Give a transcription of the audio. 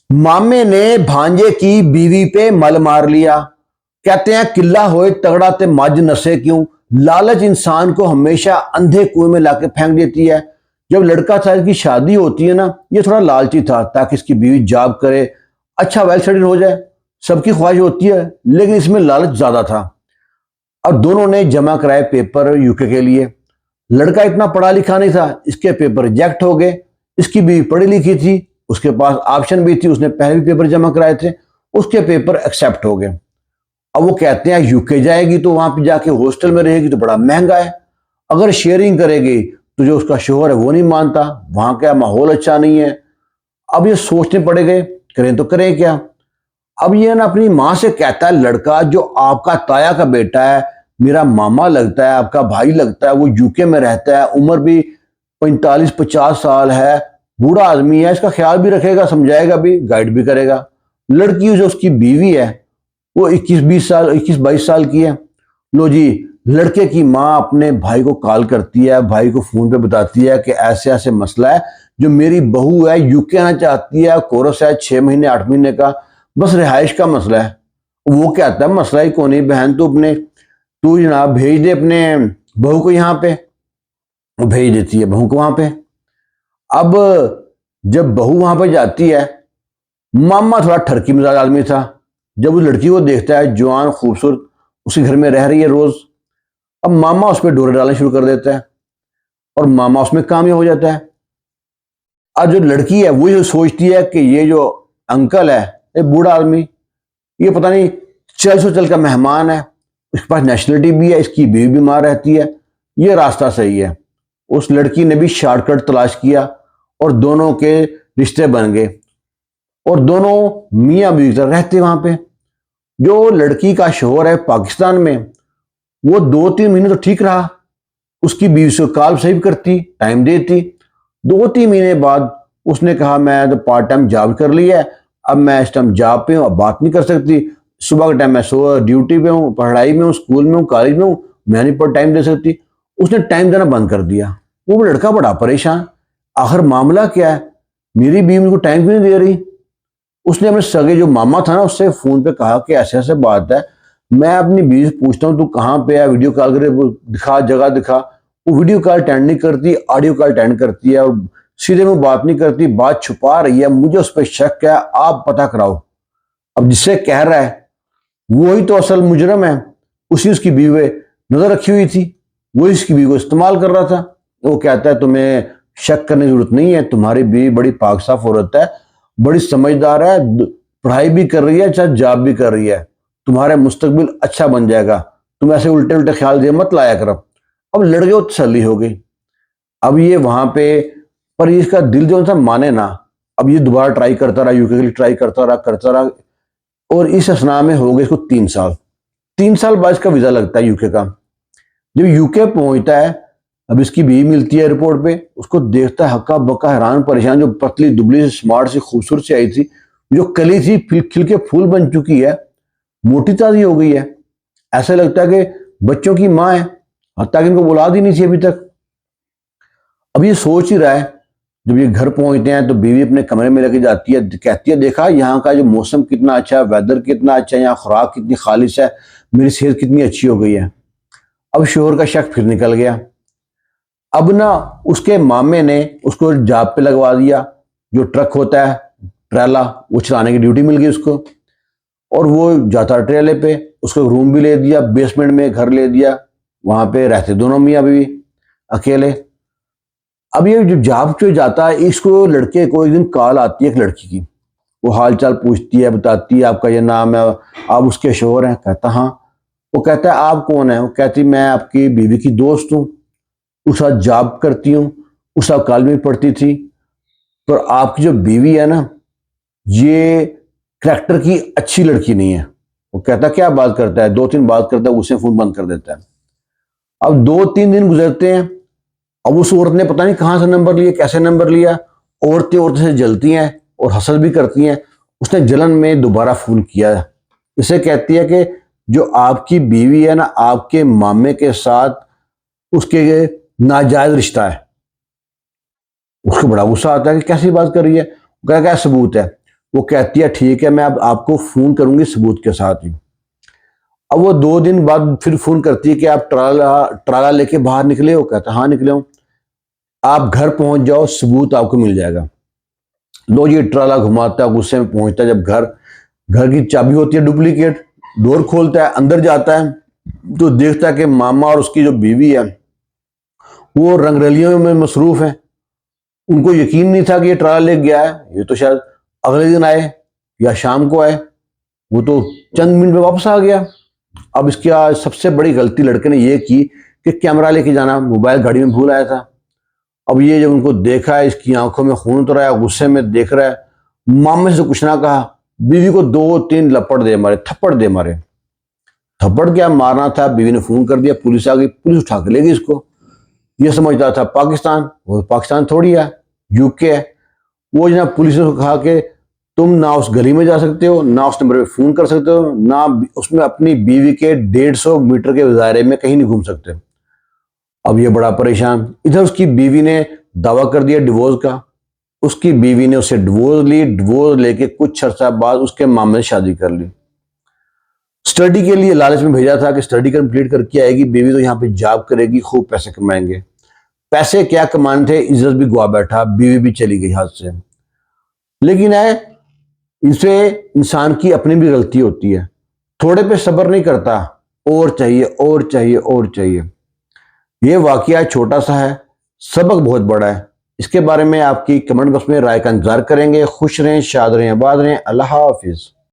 मामे ने भांजे की बीवी पे मल मार लिया। कहते हैं किला होए तगड़ा ते मज नसे क्यों। लालच इंसान को हमेशा अंधे कुएं में लाके फेंक देती है। जब लड़का था इसकी शादी होती है ना, ये थोड़ा लालची था ताकि इसकी बीवी जॉब करे, अच्छा वेल सेटल हो जाए। सबकी ख्वाहिश होती है, लेकिन इसमें लालच ज्यादा था। अब दोनों ने जमा कराए पेपर यूके के लिए। लड़का इतना पढ़ा लिखा नहीं था, इसके पेपर रिजेक्ट हो गए। इसकी बीवी पढ़ी लिखी थी, उसके पास ऑप्शन भी थी, उसने पहले भी पेपर जमा कराए थे, उसके पेपर एक्सेप्ट हो गए। अब वो कहते हैं यूके जाएगी तो वहां पे जाके हॉस्टल में रहेगी तो बड़ा महंगा है। अगर शेयरिंग करेगी तो जो उसका शोहर है वो नहीं मानता, वहां का माहौल अच्छा नहीं है। अब ये सोचने पड़ गए करें तो करें क्या। अब ये ना अपनी माँ से कहता है, लड़का जो आपका ताया का बेटा है, मेरा मामा लगता है, आपका भाई लगता है, वो यूके में रहता है, उम्र भी 45-50 साल है, बूढ़ा आदमी है, इसका ख्याल भी रखेगा, समझाएगा भी, गाइड भी करेगा। लड़की जो उसकी बीवी है वो 21-22 साल की है। लो जी, लड़के की माँ अपने भाई को कॉल करती है, भाई को फोन पे बताती है कि ऐसे ऐसे मसला है, जो मेरी बहू है यूके आना चाहती है, कोर्स है 6 महीने 8 महीने का, बस रिहाइश का मसला है। वो कहता है मसला ही कौन है बहन, तू जनाब भेज दे अपने बहू को यहाँ पे। वो भेज देती है बहू को वहां पे। अब जब बहू वहां पे जाती है, मामा थोड़ा ठरकी मिजाज आदमी था। जब उस लड़की को देखता है जवान खूबसूरत, उसी घर में रह रही है रोज, अब मामा उस पर डोरे डालने शुरू कर देता है और मामा उसमें कामयाब हो जाता है। अब जो लड़की है वो ये सोचती है कि ये जो अंकल है, ये बूढ़ा आदमी, ये पता नहीं चल सो चल का मेहमान है, इसके पास नेशनलिटी भी है, इसकी बीवी बीमार रहती है, ये रास्ता सही है। उस लड़की ने भी शॉर्टकट तलाश किया और दोनों के रिश्ते बन गए और दोनों मियाँ बीवी तरह रहते वहां पे। जो लड़की का शोहर है पाकिस्तान में, वो 2-3 महीने तो ठीक रहा, उसकी बीवी से कॉल सही करती, टाइम देती। 2-3 महीने बाद उसने कहा मैं तो पार्ट टाइम जॉब कर ली है, अब मैं इस टाइम जॉब पे हूँ, अब बात नहीं कर सकती। सुबह के टाइम मैं सो ड्यूटी पे हूँ, पढ़ाई में हूँ, स्कूल में हूँ, कॉलेज में हूँ, मैं नहीं पर टाइम दे सकती। उसने टाइम देना बंद कर दिया। वो लड़का बड़ा परेशान, आखिर मामला क्या है, मेरी बीवी मेरे को टाइम क्यों नहीं दे रही। उसने अपने सगे जो मामा था ना उससे फोन पे कहा कि ऐसे ऐसे बात है, मैं अपनी बीवी से पूछता हूँ तू कहाँ पे है, वीडियो कॉल करे, दिखा जगह दिखा। वो वीडियो कॉल अटेंड नहीं करती, ऑडियो कॉल अटेंड करती है और सीधे में बात नहीं करती, बात छुपा रही है। मुझे उस पर शक है, आप पता कराओ। अब जिससे कह रहा है वही तो असल मुजरम है, उसी उसकी बीवी नजर रखी हुई थी, वही उसकी बीवी को इस्तेमाल कर रहा था। वो कहता है तुम्हें शक करने की जरूरत नहीं है, तुम्हारी बीवी बड़ी पाक साफ औरत है, बड़ी समझदार है, पढ़ाई भी कर रही है, चाहे जॉब भी कर रही है, तुम्हारा मुस्तकबिल अच्छा बन जाएगा, तुम ऐसे उल्टे उल्टे ख्याल दिए मत लाया करो। अब लड़के को तसल्ली हो गई। अब ये वहां पे, पर इसका दिल जो था माने ना। अब ये दोबारा ट्राई करता रहा, यूके के लिए ट्राई करता रहा और इस असना में हो गए इसको 3 साल। 3 साल बाद इसका वीजा लगता है यूके का। जब यूके पहुंचता है, अब इसकी बीवी मिलती है एयरपोर्ट पे, उसको देखता है हक्का बक्का हैरान परेशान, जो पतली दुबली से स्मार्ट सी खूबसूरत से आई थी, जो कली थी खिल के फूल बन चुकी है, मोटी ताजी हो गई है। ऐसा लगता है कि बच्चों की माँ है, हत्या कि इनको औलाद ही नहीं थी अभी तक। अब ये सोच ही रहा है। जब ये घर पहुंचते हैं तो बीवी अपने कमरे में लेके जाती है, कहती है देखा यहाँ का जो मौसम कितना अच्छा है, वेदर कितना अच्छा है, यहाँ खुराक कितनी खालिश है, मेरी सेहत कितनी अच्छी हो गई है। अब शोहर का शक फिर निकल गया। अब ना उसके मामे ने उसको जॉब पे लगवा दिया, जो ट्रक होता है ट्रेला, वो चलाने की ड्यूटी मिल गई उसको। और वो जाता ट्रेले पे, उसको रूम भी ले दिया, बेसमेंट में घर ले दिया, वहां पे रहते दोनों मियाँ बीवी अकेले। अब ये जो जॉब पे जाता है, इसको लड़के को एक दिन कॉल आती है एक लड़की की, वो हाल चाल पूछती है, बताती है आपका ये नाम है, आप उसके शोहर हैं। कहता हाँ। वो कहता है आप कौन है। वो कहती मैं आपकी बीवी की दोस्त हूँ, उस साथ जॉब करती हूँ, उस साथ कॉलेज में पढ़ती थी, पर आपकी जो बीवी है ना, ये करैक्टर की अच्छी लड़की नहीं है। वो कहता क्या बात करता है, 2-3 बात करता है, उसे फोन बंद कर देता है। अब 2-3 दिन गुजरते हैं। अब उस औरत ने पता नहीं कहां से नंबर लिया, कैसे नंबर लिया, औरतें औरतें से जलती हैं और हसद भी करती हैं। उसने जलन में दोबारा फोन किया। इसे कहती है कि जो आपकी बीवी है ना, आपके मामे के साथ उसके नाजायज रिश्ता है। उसको बड़ा गुस्सा आता है कि कैसी बात कर रही है। क्या क्या सबूत है। वो कहती है ठीक है, मैं अब आपको फोन करूंगी सबूत के साथ ही। अब वो 2 दिन बाद फिर फोन करती है कि आप ट्राला लेके बाहर निकले हो? कहता हाँ निकले हो। आप घर पहुंच जाओ, सबूत आपको मिल जाएगा। लो ये ट्राला घुमाता है, गुस्से में पहुंचता है। जब घर की चाबी होती है डुप्लीकेट, डोर खोलता है, अंदर जाता है तो देखता है कि मामा और उसकी जो बीवी है वो रंगरलियों में मसरूफ है। उनको यकीन नहीं था कि ये ट्राला लेके गया है, ये तो शायद अगले दिन आए या शाम को आए, वो तो चंद मिनट में वापस आ गया। अब इसकी आज सबसे बड़ी गलती लड़के ने ये की कि कैमरा लेके जाना, मोबाइल गाड़ी में भूल आया था। अब ये जब उनको देखा है, इसकी आंखों में खून उतर आया, गुस्से में देख रहा है, मामे से कुछ ना कहा, बीवी को 2-3 लपड़ दे मारे, थप्पड़ दे मारे। थप्पड़ क्या मारना था, बीवी ने फोन कर दिया, पुलिस आ गई, पुलिस उठा के ले गई इसको। ये समझता था पाकिस्तान, वो पाकिस्तान थोड़ी है, यूके है। वो जनाब पुलिस ने कहा कि तुम ना उस गली में जा सकते हो, ना उस नंबर पे फोन कर सकते हो, ना उसमें अपनी बीवी के 150 मीटर के दायरे में कहीं नहीं घूम सकते। अब ये बड़ा परेशान। इधर उसकी बीवी ने दावा कर दिया डिवोर्स का। उसकी बीवी ने उसे डिवोर्स ली, डिवोर्स लेके कुछ अर्सा बाद उसके मामले से शादी कर ली। स्टडी के लिए लालच में भेजा था कि स्टडी कंप्लीट करके आएगी, बीवी तो यहाँ पे जॉब करेगी, खूब पैसे कमाएंगे। पैसे क्या कमाने थे, इज्जत भी गवा बैठा, बीवी भी चली गई हाथ से। लेकिन है इसे इंसान की अपनी भी गलती होती है, थोड़े पे सब्र नहीं करता, और चाहिए और चाहिए और चाहिए। ये वाकया छोटा सा है, सबक बहुत बड़ा है। इसके बारे में आपकी कमेंट बॉक्स में राय का इंतजार करेंगे। खुश रहें, शाद रहें, आबाद रहें। अल्लाह हाफिज।